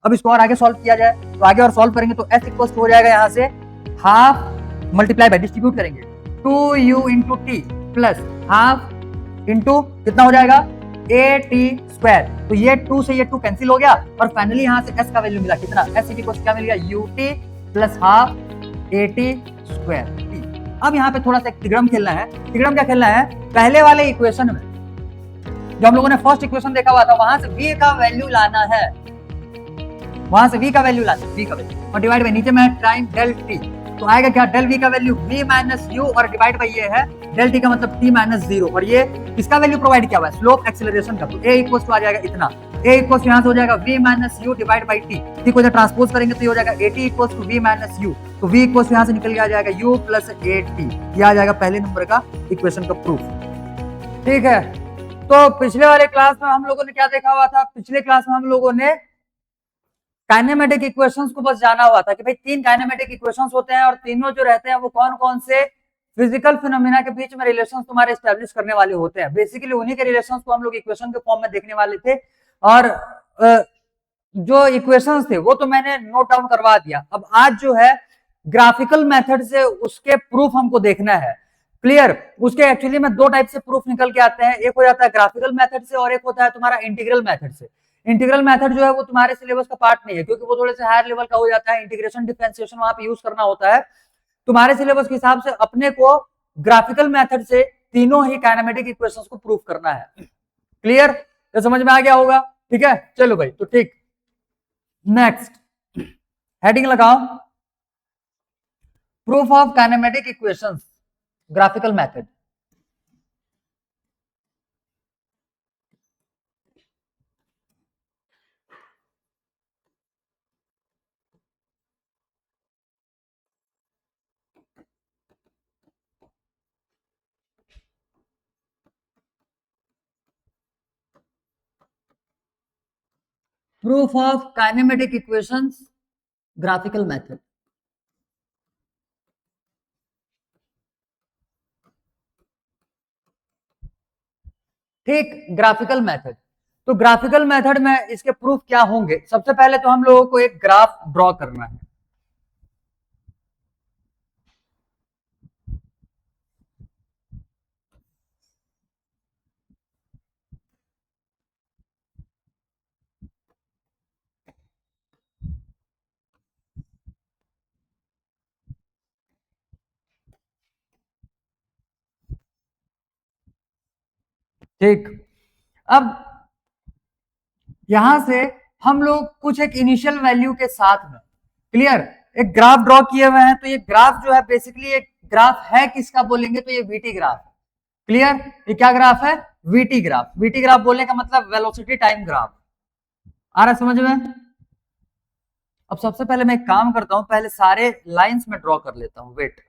अब इसको और आगे सॉल्व किया जाए, तो आगे और सॉल्व करेंगे तो s इक्वल हो जाएगा यहाँ से हाफ मल्टीप्लाई बाय डिस्ट्रीब्यूट करेंगे 2u into T plus half into कितना हो जाएगा ए टी स्क्वायर। तो ये 2 से ये 2 कैंसिल हो गया और फाइनली यहाँ से s का वैल्यू मिला कितना, s इक्वल क्या मिल गया you t plus half a t square T. अब यहाँ पे थोड़ा सा तिगड़म खेलना है। तिगड़म क्या खेलना है, पहले वाले इक्वेशन में जो हम लोगों ने फर्स्ट इक्वेशन देखा हुआ था वहां से v का वैल्यू लाना है, वहां से v का वैल्यू लाना है, v का वैल्यू और डिवाइड बाय नीचे में टाइम डेल टी। तो आएगा क्या डेल v का वैल्यू v माइनस यू और डिवाइड बाय ये है डेल टी का मतलब t माइनस 0 और ये किसका वैल्यू प्रोवाइड किया हुआ है स्लोप एक्सेलरेशन का। तो a इक्वल टू आ जाएगा इतना, a इक्वल टू यहां से हो जाएगा v minus u divide by t, t को जब ट्रांसपोज करेंगे तो ये हो जाएगा at equal to v minus u. तो v इक्वल टू यहां से निकल के आ जाएगा u प्लस at, ये आ जाएगा पहले नंबर का इक्वेशन का प्रूफ। ठीक है, तो पिछले वाले क्लास में हम लोगों ने क्या देखा हुआ था, पिछले क्लास में हम लोगों ने काइनेमेटिक इक्वेशंस को बस जाना हुआ था कि भाई 3 काइनेमेटिक इक्वेशंस होते हैं और तीनों जो रहते हैं वो कौन कौन से फिजिकल फिनोमेना के बीच में रिलेशंस तुम्हारे एस्टैब्लिश करने वाले होते हैं। बेसिकली उन्हीं के रिलेशंस को हम लोग इक्वेशन के फॉर्म में देखने वाले थे और जो इक्वेशंस थे वो तो मैंने नोट डाउन करवा दिया। अब आज जो है ग्राफिकल मेथड से उसके प्रूफ हमको देखना है। क्लियर, उसके एक्चुअली में 2 टाइप से प्रूफ निकल के आते हैं, एक हो जाता है ग्राफिकल मेथड से और एक होता है तुम्हारा इंटीग्रल मेथड से। इंटीग्रल मेथड जो है वो तुम्हारे सिलेबस का पार्ट नहीं है क्योंकि वो थोड़े से हायर लेवल का हो जाता है, इंटीग्रेशन डिफरेंशिएशन वहां पे यूज करना होता है। तुम्हारे सिलेबस के हिसाब से अपने को ग्राफिकल मेथड से तीनों ही काइनेमेटिक इक्वेशंस को प्रूव करना है। क्लियर, तो समझ में आ गया होगा। ठीक है, चलो भाई, तो ठीक, नेक्स्ट हेडिंग लगाओ proof of kinematic equations graphical method. Proof of kinematic equations graphical method. ठीक, ग्राफिकल मेथड। तो ग्राफिकल मेथड में इसके प्रूफ क्या होंगे, सबसे पहले तो हम लोगों को एक ग्राफ ड्रॉ करना है। ठीक, अब यहां से हम लोग कुछ एक इनिशियल वैल्यू के साथ में क्लियर एक ग्राफ ड्रॉ किए हुए हैं। तो ये ग्राफ जो है बेसिकली एक ग्राफ है किसका बोलेंगे तो ये वीटी ग्राफ है। क्लियर, ये क्या ग्राफ है, वीटी ग्राफ। वीटी ग्राफ बोलने का मतलब वेलोसिटी टाइम ग्राफ। आ रहा है समझ में। अब सबसे पहले मैं एक काम करता हूं, पहले सारे लाइंस में ड्रॉ कर लेता हूं, वेट।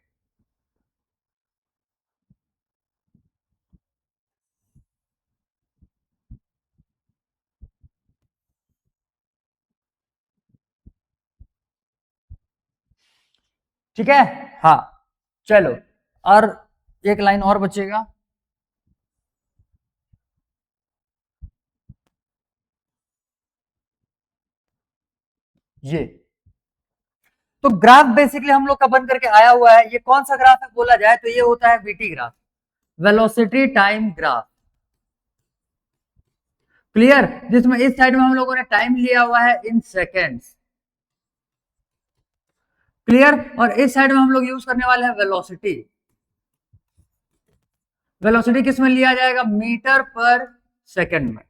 ठीक है, हाँ चलो, और एक लाइन और बचेगा। ये तो ग्राफ बेसिकली हम लोग का बन करके आया हुआ है। ये कौन सा ग्राफ है बोला जाए तो ये होता है VT graph, velocity time graph. Clear, जिसमें इस साइड में हम लोगों ने टाइम लिया हुआ है इन सेकेंड्स। क्लियर, और इस साइड में हम लोग यूज करने वाले हैं वेलोसिटी। वेलोसिटी किस में लिया जाएगा, मीटर पर सेकंड में।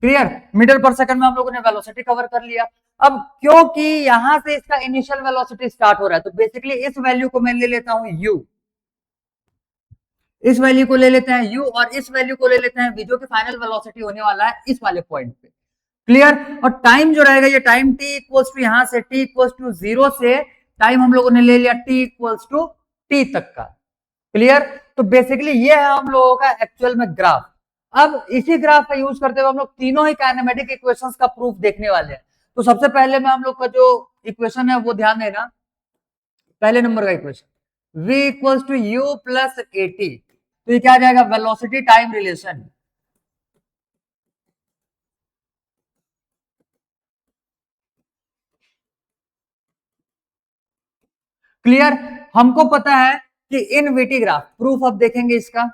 क्लियर, मीटर पर सेकंड में हम लोगों ने वेलोसिटी कवर कर लिया। अब क्योंकि यहां से इसका इनिशियल वेलोसिटी स्टार्ट हो रहा है तो बेसिकली इस वैल्यू को मैं ले लेता हूं u, इस वैल्यू को ले लेते हैं u और इस वैल्यू को ले लेते हैं v, जो कि फाइनल वेलोसिटी होने वाला है इस वाले पॉइंट पे। क्लियर, और टाइम जो रहेगा ये टाइम t इक्वल्स टू यहां से t इक्वल्स टू 0 से टाइम हम लोगों ने ले लिया t इक्वल्स टू t तक का। क्लियर, तो बेसिकली ये है हम लोगों का एक्चुअल में ग्राफ। अब इसी ग्राफ का यूज करते हुए हम लोग तीनों ही काइनेमेटिक इक्वेशंस का प्रूफ देखने वाले हैं। तो सबसे पहले में हम लोग का जो इक्वेशन है वो ध्यान देना, पहले नंबर का equation v equals to u plus a t. तो ये क्या आ जाएगा, वेलोसिटी टाइम रिलेशन। क्लियर। हमको पता है कि इन वीटी ग्राफ, प्रूफ अब देखेंगे इसका।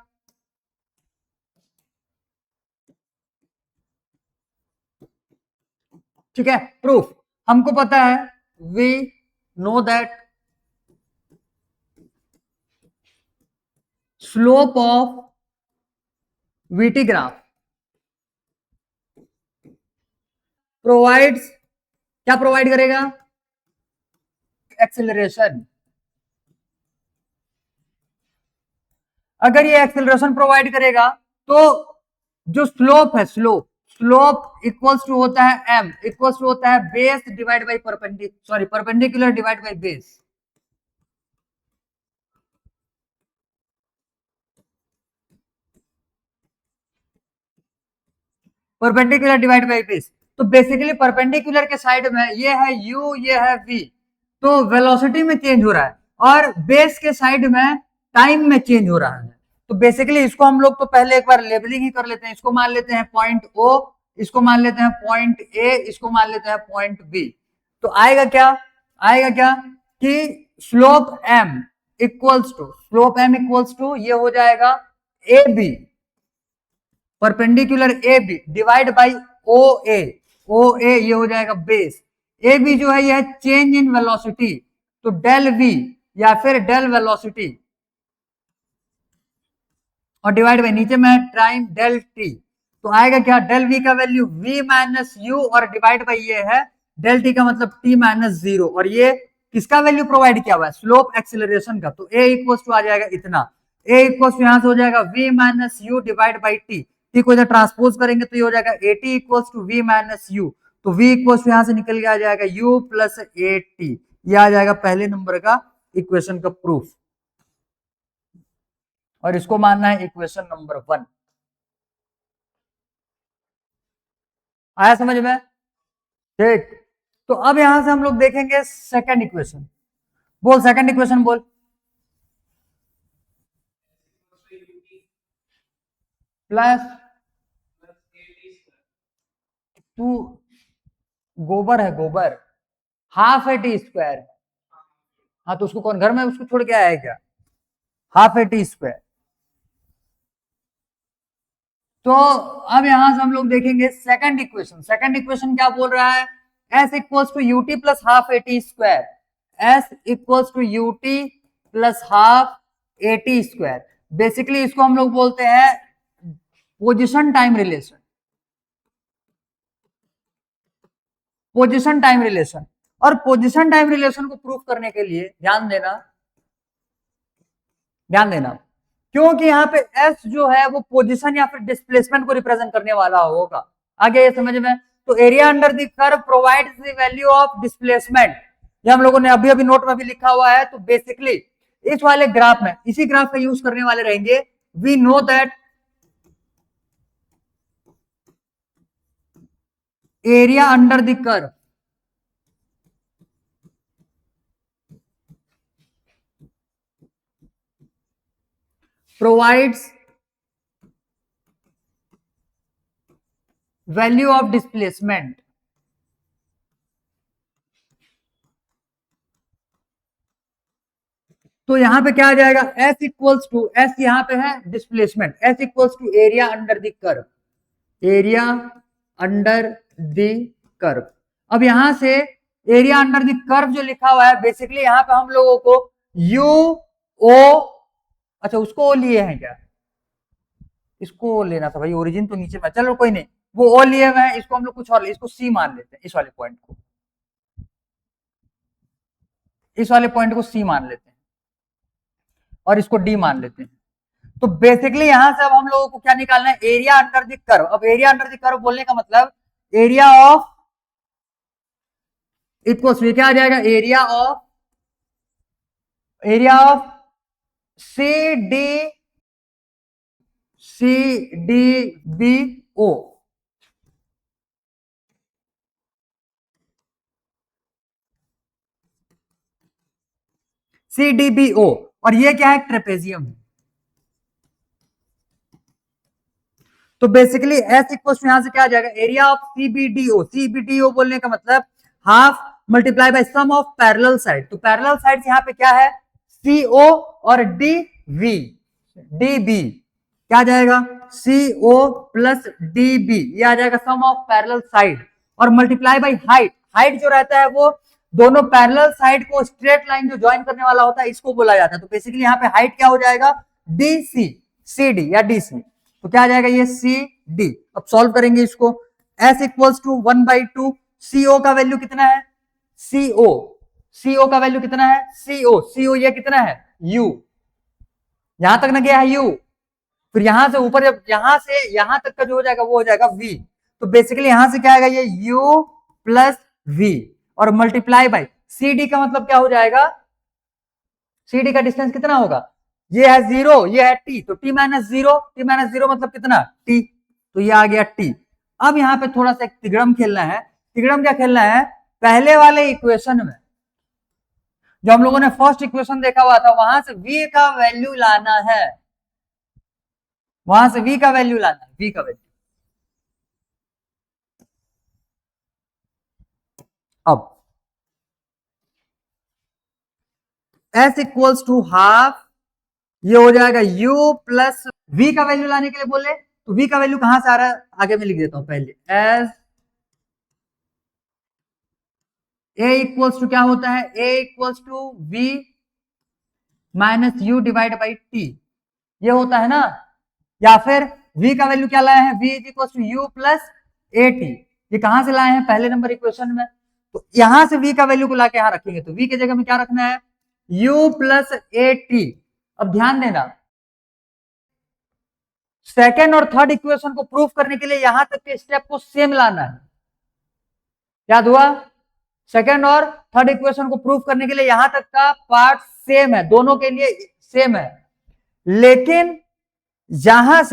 ठीक है, प्रूफ हमको पता है, we know that slope of v t graph provides, क्या प्रोवाइड करेगा, एक्सेलरेशन। अगर ये एक्सेलरेशन प्रोवाइड करेगा तो जो स्लोप है, स्लोप इक्वल्स टू होता है एम, इक्वल्स टू होता है base divide by perpendicular divide by base. Perpendicular divide by base, तो बेसिकली परपेंडिकुलर के साइड में ये है u, ये है v, तो वेलोसिटी में चेंज हो रहा है, और बेस के साइड में टाइम में चेंज हो रहा है। तो बेसिकली इसको हम लोग तो पहले एक बार लेबलिंग ही कर लेते हैं। इसको मान लेते हैं पॉइंट O, इसको मान लेते हैं पॉइंट A, इसको मान लेते हैं पॉइंट B। तो आएगा क्या, आएगा क्या कि स्लोप m इक्वल्स टू ये हो जाएगा AB, perpendicular A B divide by O A, ये हो जाएगा बेस। ए बी जो है यह है चेंज इन वेलोसिटी, तो डेल वी या फिर डेल वेलोसिटी, और डिवाइड बाई नीचे में टाइम डेल टी। तो आएगा क्या, डेल वी का वैल्यू v माइनस यू, और डिवाइड बाई ये है डेल टी का मतलब t माइनस 0, और ये किसका वैल्यू प्रोवाइड किया हुआ है, स्लोप एक्सीलरेशन का। तो a इक्वल टू आ जाएगा इतना, a इक्वल टू यहां से हो जाएगा v minus u divide by t, t को इधर ट्रांसपोज करेंगे तो ये हो जाएगा at equal to v minus u, तो v इक्वल टू यहां से निकल के आ जाएगा u प्लस at। ये आ जाएगा पहले नंबर का इक्वेशन का प्रूफ, और इसको मानना है इक्वेशन नंबर 1। आया समझ में, ठीक। तो अब यहां से हम लोग देखेंगे सेकंड इक्वेशन। बोल सेकंड इक्वेशन बोल। प्लस टू, गोबर है गोबर, हाफ ए टी स्क्वायर। हाँ तो उसको कौन घर में उसको छोड़ के आया है क्या, हाफ ए टी स्क्वायर। तो अब यहां से हम लोग देखेंगे सेकंड इक्वेशन। सेकंड इक्वेशन क्या बोल रहा है, s equals to u t plus half a t square, s equals to u t plus half a t square. Basically इसको हम लोग बोलते हैं position time relation, position time relation. और पोजिशन टाइम रिलेशन को प्रूफ करने के लिए ध्यान देना, ध्यान देना, क्योंकि यहाँ पे s जो है वो पोजीशन या फिर डिस्प्लेसमेंट को रिप्रेजेंट करने वाला होगा। आगे ये समझ में, तो area under the curve provides the value of displacement, ये हम लोगों ने अभी अभी नोट में भी लिखा हुआ है। तो बेसिकली इस वाले ग्राफ में इसी ग्राफ का यूज करने वाले रहेंगे। We know that area under the curve provides value of displacement। तो यहां पे क्या आ जाएगा, s इक्वल्स टू, s यहां पे है displacement, s equals to area under the curve, area under the curve. अब यहां से एरिया अंडर द कर्व जो लिखा हुआ है, बेसिकली यहां पे हम लोगों को u o, अच्छा उसको ओ लिए हैं क्या, इसको लेना था भाई, ओरिजिन तो नीचे में, चलो कोई नहीं, वो ओ लिए हुए हैं, इसको हम लोग कुछ और, इसको सी मान लेते हैं, इस वाले पॉइंट को, इस वाले पॉइंट को सी मान लेते हैं, और इसको डी मान लेते हैं। तो बेसिकली यहां से अब हम लोगों को क्या निकालना है, एरिया अंडर द कर्व। अब एरिया अंडर द कर्व बोलने का मतलब एरिया ऑफ इक्वल क्या आ जाएगा, area of C D B O, C D B O, और ये क्या है, ट्रेपेजियम। तो बेसिकली एस इक्वल यहां से क्या आ जाएगा, एरिया ऑफ सीबीडीओ, सीबीडीओ बोलने का मतलब half multiply by sum of parallel side. तो पैरेलल साइड यहाँ पे क्या है, CO और DV, DB क्या आ जाएगा, CO प्लस DB, ये आ जाएगा सम ऑफ पैरेलल साइड। और मल्टीप्लाई बाय हाइट, हाइट जो रहता है वो दोनों पैरेलल साइड को स्ट्रेट लाइन जो ज्वाइन करने वाला होता है इसको बोला जाता है। तो बेसिकली यहाँ पे हाइट क्या हो जाएगा, DC, CD या DC, तो क्या आ जाएगा ये CD। अब सॉल्व करेंगे इसको, S इक्वल्स टू 1/2, CO का वैल्यू कितना है, CO का वैल्यू कितना है, CO ये कितना है U, यहां तक ना गया है U, फिर यहां से ऊपर जब यहां से यहां तक का जो हो जाएगा वो हो जाएगा V। तो बेसिकली यहां से क्या आएगा ये U प्लस V और मल्टीप्लाई बाय CD का मतलब क्या हो जाएगा, CD का डिस्टेंस कितना होगा, ये है 0, ये है T, तो T माइनस जीरो मतलब कितना T, तो ये आ गया T। अब यहाँ पे थोड़ा सा एक तिगड़म खेलना है। तिगड़म क्या खेलना है, पहले वाले इक्वेशन में जो हम लोगों ने फर्स्ट इक्वेशन देखा हुआ था वहां से V का वैल्यू लाना है, वहां से V का वैल्यू लाना है, V का वैल्यू। अब S इक्वल्स टू हाफ, ये हो जाएगा U प्लस V का वैल्यू लाने के लिए बोले, तो V का वैल्यू कहां से आ रहा है, आगे मैं लिख देता हूं पहले, एस A इक्वल्स टू क्या होता है, A equals to V minus U divide by T, ये होता है ना। या फिर V का वैल्यू क्या लाए हैं, V is equals to U plus AT, ये कहां से लाए हैं, पहले नंबर इक्वेशन में। तो यहां से V का वैल्यू को लाके यहां रखेंगे, तो V की जगह में क्या रखना है, U प्लस AT। अब ध्यान देना, सेकेंड और थर्ड इक्वेशन को प्रूफ करने के लिए यहां तक के स्टेप को सेम लाना है, याद हुआ, सेकेंड और थर्ड इक्वेशन को प्रूफ करने के लिए यहां तक का पार्ट सेम है, दोनों के लिए सेम है। लेकिन यहां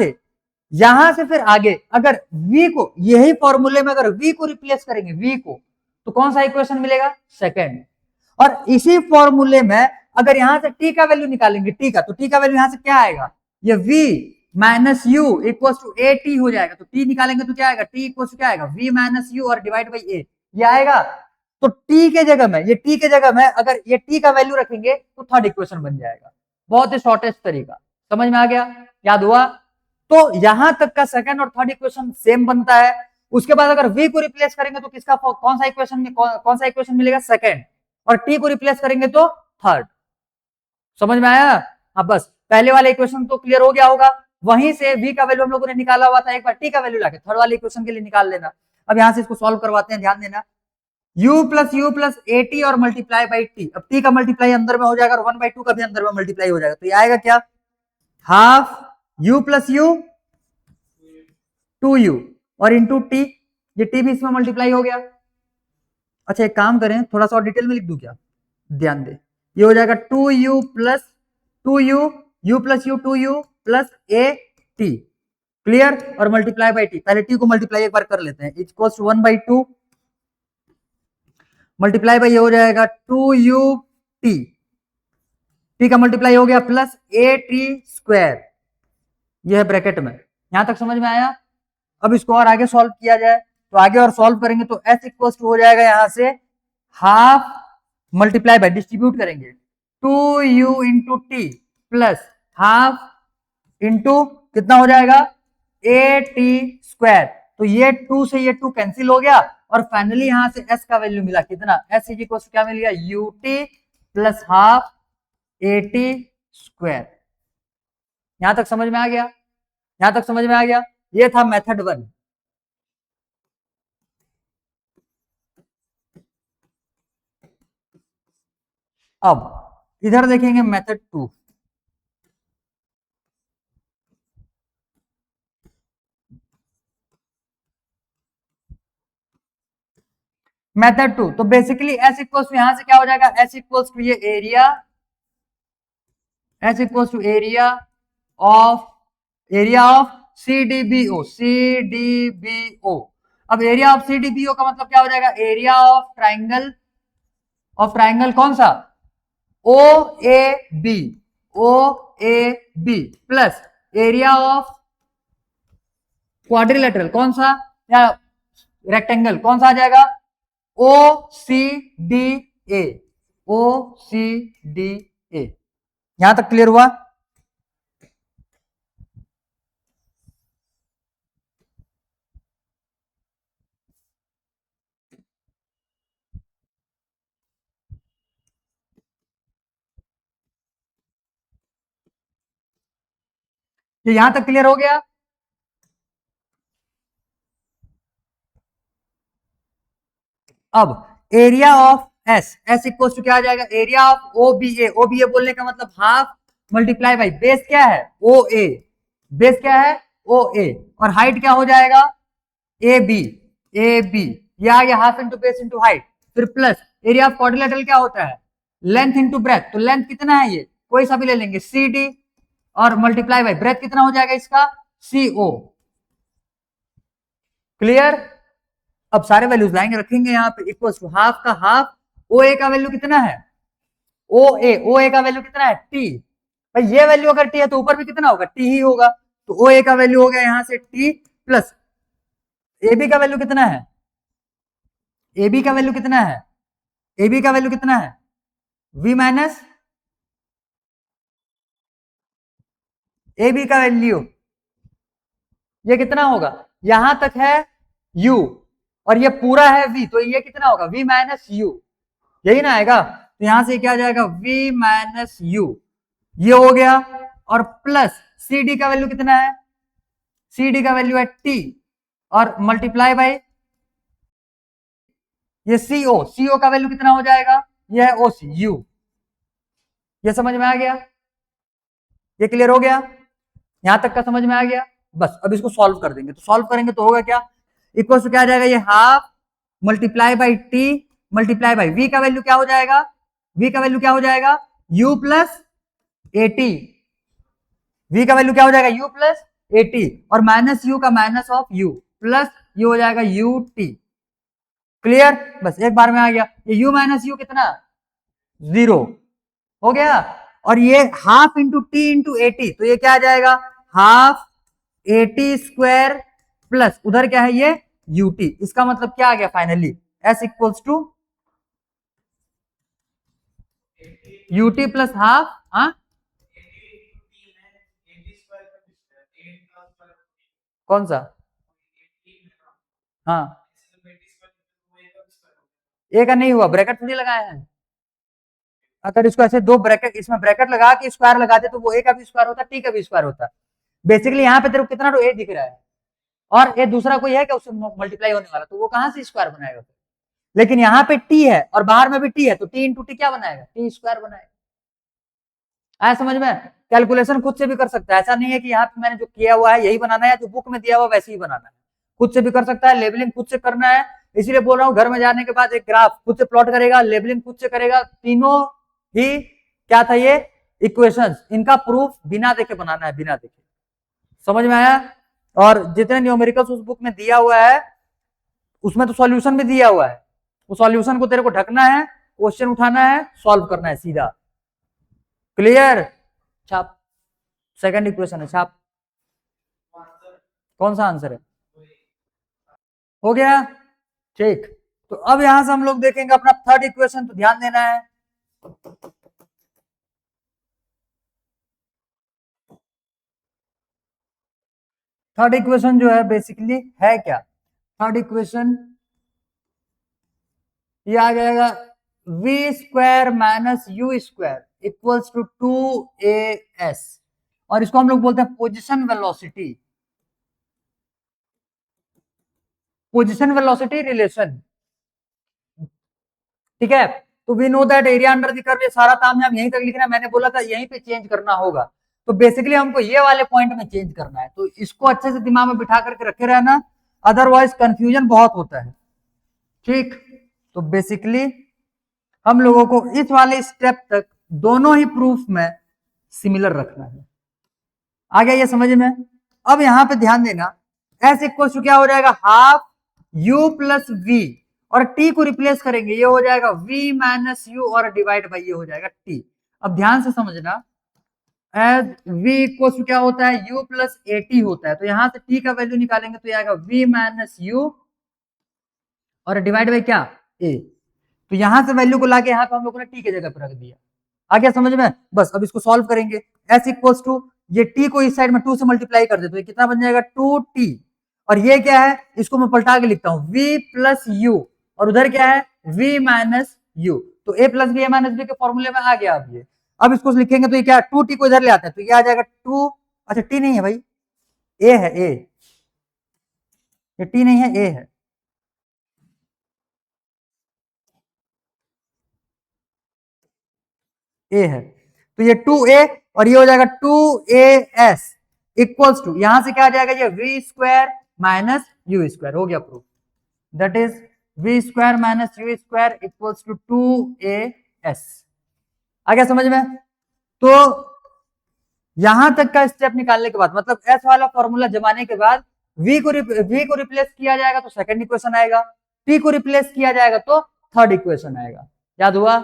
से फिर आगे अगर V को, यही फॉर्मूले में अगर V को रिप्लेस करेंगे, V को, तो कौन सा इक्वेशन मिलेगा, सेकेंड। और इसी फॉर्मूले में अगर यहां से T का वैल्यू निकालेंगे, T का, तो T का वैल्यू यहां से क्या आएगा, ये V minus U equal to AT हो जाएगा। तो T निकालेंगे तो क्या आएगा, T इक्वल टू क्या आएगा, V माइनस U और डिवाइड बाई A, ये आएगा। तो T के जगह में, ये T के जगह में अगर ये T का वैल्यू रखेंगे तो थर्ड इक्वेशन बन जाएगा। बहुत ही शॉर्टेस्ट तरीका, समझ में आ गया, याद हुआ। तो यहां तक का सेकंड और थर्ड इक्वेशन सेम बनता है। उसके बाद अगर V को रिप्लेस करेंगे तो किसका कौन सा इक्वेशन में कौन सा इक्वेशन मिलेगा, सेकंड, और T को रिप्लेस करेंगे तो थर्ड। समझ में आया, हाँ बस पहले वाले इक्वेशन तो क्लियर हो गया होगा। वहीं से V का वैल्यू हम लोगों ने निकाला हुआ था, एक बार T का वैल्यू लाके थर्ड वाले इक्वेशन के लिए निकाल लेना। अब यहां से इसको सॉल्व करवाते हैं, ध्यान देना, U प्लस AT और मल्टीप्लाई बाई T। अब T का मल्टीप्लाई अंदर में हो जाएगा और 1/2 का भी अंदर में मल्टीप्लाई हो जाएगा, तो ये आएगा क्या, half U plus U 2U और इंटू T, ये T भी इसमें मल्टीप्लाई हो गया। अच्छा एक काम करें, थोड़ा सा और डिटेल में लिख दूं क्या, ध्यान दे, ये हो जाएगा 2U plus 2U, U plus U 2U plus AT, clear, और मल्टीप्लाई बाई T, पहले T को मल्टीप्लाई एक बार कर लेते हैं, इक्वल्स टू 1/2 मल्टीप्लाई बाई ये हो जाएगा 2UT, T का मल्टीप्लाई हो गया प्लस AT स्क्वायर, ये है ब्रैकेट में। यहां तक समझ में आया। अब इसको और आगे सॉल्व किया जाए, तो आगे और सॉल्व करेंगे तो S इक्वल्स टू हो जाएगा यहां से हाफ मल्टीप्लाई बाय, डिस्ट्रीब्यूट करेंगे 2U into T plus half into कितना हो जाएगा AT स्क्वायर। तो ये 2 से ये 2 कैंसिल हो गया और फाइनली यहां से S का वैल्यू मिला कितना, S इज इक्वल टू क्या मिल गया, UT plus half AT square. यहां तक समझ में आ गया, यहां तक समझ में आ गया। ये था मेथड 1। अब इधर देखेंगे मेथड 2। मेथड 2 तो बेसिकली S इक्वल्स टू यहां से क्या हो जाएगा, S इक्वल्स टू ये area, S equals to area of CDBO, CDBO। अब एरिया ऑफ CDBO का मतलब क्या हो जाएगा, एरिया ऑफ ट्राइंगल कौन सा, OAB, OAB plus area of quadrilateral कौन सा, या रेक्टेंगल कौन सा आ जाएगा, ओ C D A, O C D A. यहां तक क्लियर हुआ? ये यहां तक क्लियर हो गया? अब area of S, S equal to क्या आ जाएगा? Area of O B A, O B A बोलने का मतलब हाफ मल्टीप्लाई बाई बेस क्या है? ओ ए, बेस क्या है? ओ ए, और हाइट क्या हो जाएगा? ए बी, ए बी, ये आ गया half into base into height, फिर प्लस एरिया ऑफ क्वाड्रिलेटरल क्या होता है? लेंथ इंटू ब्रेथ, तो लेंथ कितना है? ये कोई सा भी ले लेंगे, सी डी, और मल्टीप्लाई बाई ब्रेथ कितना हो जाएगा इसका? सी ओ। क्लियर? अब सारे वैल्यूज लाएंगे, रखेंगे यहाँ पे, इक्वल टू हाफ का हाफ, ओ ए का वैल्यू कितना है? ओ ए का वैल्यू कितना है? टी। भाई ये वैल्यू अगर टी है तो ऊपर भी कितना होगा? टी ही होगा। तो ओ ए का वैल्यू हो गया यहां से टी, प्लस ए बी का वैल्यू कितना है? ए बी का वैल्यू कितना है? ए बी का वैल्यू कितना है? वी माइनस ए बी का वैल्यू ये कितना होगा? यहां तक है u, और ये पूरा है v, तो ये कितना होगा? v माइनस यू, यही ना आएगा? तो यहां से क्या जाएगा? v माइनस यू, ये हो गया, और प्लस सी डी का वैल्यू कितना है? सी डी का वैल्यू है t, और मल्टीप्लाई बाई ये सीओ, सीओ का वैल्यू कितना हो जाएगा? ये है ओ सी यू। ये समझ में आ गया? ये क्लियर हो गया? यहां तक का समझ में आ गया? बस अब इसको सॉल्व कर देंगे, तो सॉल्व करेंगे तो होगा क्या? इक्वल टू क्या आ जाएगा? ये half multiply by t multiply by v का वैल्यू क्या हो जाएगा? वी का वैल्यू क्या हो जाएगा? यू प्लस एटी, वी का वैल्यू क्या हो जाएगा? यू प्लस एटी, और माइनस यू का माइनस ऑफ यू, प्लस ये हो जाएगा यू टी। क्लियर? बस एक बार में आ गया। ये u माइनस यू कितना? 0 हो गया, और ये half into T into eighty, तो ये क्या आ जाएगा? हाफ एटी स्क्वायर, प्लस उधर क्या है? ये यूटी। इसका मतलब क्या आ गया finally? s equals to u t plus half, हाँ कौन सा? हाँ, ए का नहीं हुआ, ब्रैकेट थोड़ी लगाया है। अगर इसको ऐसे दो ब्रैकेट, इसमें ब्रैकेट लगा के स्क्वायर लगाते तो वो ए का भी स्क्वायर होता, टी का भी स्क्वायर होता। बेसिकली यहाँ पे तेरे को कितना तो ए दिख रहा है, और ये दूसरा कोई है क्या उससे मल्टीप्लाई होने वाला, तो वो कहां से स्क्वायर बनाएगा? लेकिन यहाँ पे टी है और बाहर में भी टी है, तो टी इंटू टी क्या बनाएगा? टी स्क्वायर बनाएगा। आया समझ में? कैलकुलेशन खुद से भी कर सकता है, ऐसा नहीं है कि यहाँ पे मैंने जो किया हुआ है यही बनाना है, जो बुक में दिया हुआ वैसे ही बनाना है। खुद से भी कर सकता है, लेबलिंग खुद से करना है। इसीलिए बोल रहा हूँ, घर में जाने के बाद एक ग्राफ खुद से प्लॉट करेगा, लेबलिंग खुद से करेगा, तीनों ही क्या था? ये इक्वेशंस, इनका प्रूफ बिना देखे बनाना है, बिना देखे। समझ में आया? और जितने न्यूमेरिकल्स उस बुक में दिया हुआ है उसमें तो सॉल्यूशन भी दिया हुआ है, वो सॉल्यूशन को तेरे को ढकना है, क्वेश्चन उठाना है, सॉल्व करना है सीधा। क्लियर? छाप, सेकंड इक्वेशन है, छाप। कौन सा आंसर है? हो गया? ठीक, तो अब यहां से हम लोग देखेंगे अपना थर्ड इक्वेशन, तो ध्यान देना है। थर्ड इक्वेशन जो है बेसिकली है क्या? थर्ड इक्वेशन ये आ जाएगा v square minus u square equals to 2as, और इसको हम लोग बोलते हैं position velocity, position velocity relation. ठीक है, तो we know that area under the curve, ये सारा काम हम यहीं तक लिखना है, मैंने बोला था यहीं पे चेंज करना होगा, तो बेसिकली हमको ये वाले पॉइंट में चेंज करना है, तो इसको अच्छे से दिमाग में बिठा करके रखे रहना, अदरवाइज कंफ्यूजन बहुत होता है। ठीक, तो बेसिकली हम लोगों को इस वाले स्टेप तक दोनों ही प्रूफ में सिमिलर रखना है। आ गया ये समझ में? अब यहां पे ध्यान देना, एस इक्वल टू क्या हो जाएगा? हाफ u प्लस वी, और t को रिप्लेस करेंगे, ये हो जाएगा v माइनस यू, और डिवाइड बाई ये हो जाएगा t। अब ध्यान से समझना, एज v इक्वल टू क्या होता है? u प्लस ए टी होता है, तो यहां से t का वैल्यू निकालेंगे तो आएगा v माइनस यू, और डिवाइड बाई क्या? ए। तो यहां से वैल्यू को लाके यहाँ पे हम लोगों ने टी की जगह पर रख दिया। आ गया समझ में? बस अब इसको सॉल्व करेंगे। एस इक्वल्स टू ये टी को इस साइड में 2 से मल्टीप्लाई कर दे तो ये कितना बन जाएगा 2t, और ये क्या है इसको मैं पलटा के लिखता हूं v प्लस यू, और उधर क्या है v माइनस यू। तो a plus b a minus b के फॉर्मूले में आ गया अब ये। अब इसको लिखेंगे तो ये क्या 2t को इधर ले आते हैं तो ये आ जाएगा 2, अच्छा t नहीं है भाई, a है a, ये t नहीं है a है। ए है तो ये 2a और ये हो जाएगा 2as इक्वल्स टू यहां से क्या आ जाएगा ये v square minus u square. हो गया proof. That is v square minus u square equals to 2as। आ गया समझ में? तो यहां तक का स्टेप निकालने के बाद मतलब s वाला फॉर्मूला जमाने के बाद v को रिप्लेस किया जाएगा तो सेकंड इक्वेशन आएगा, t को रिप्लेस किया जाएगा तो थर्ड इक्वेशन आएगा। याद हुआ?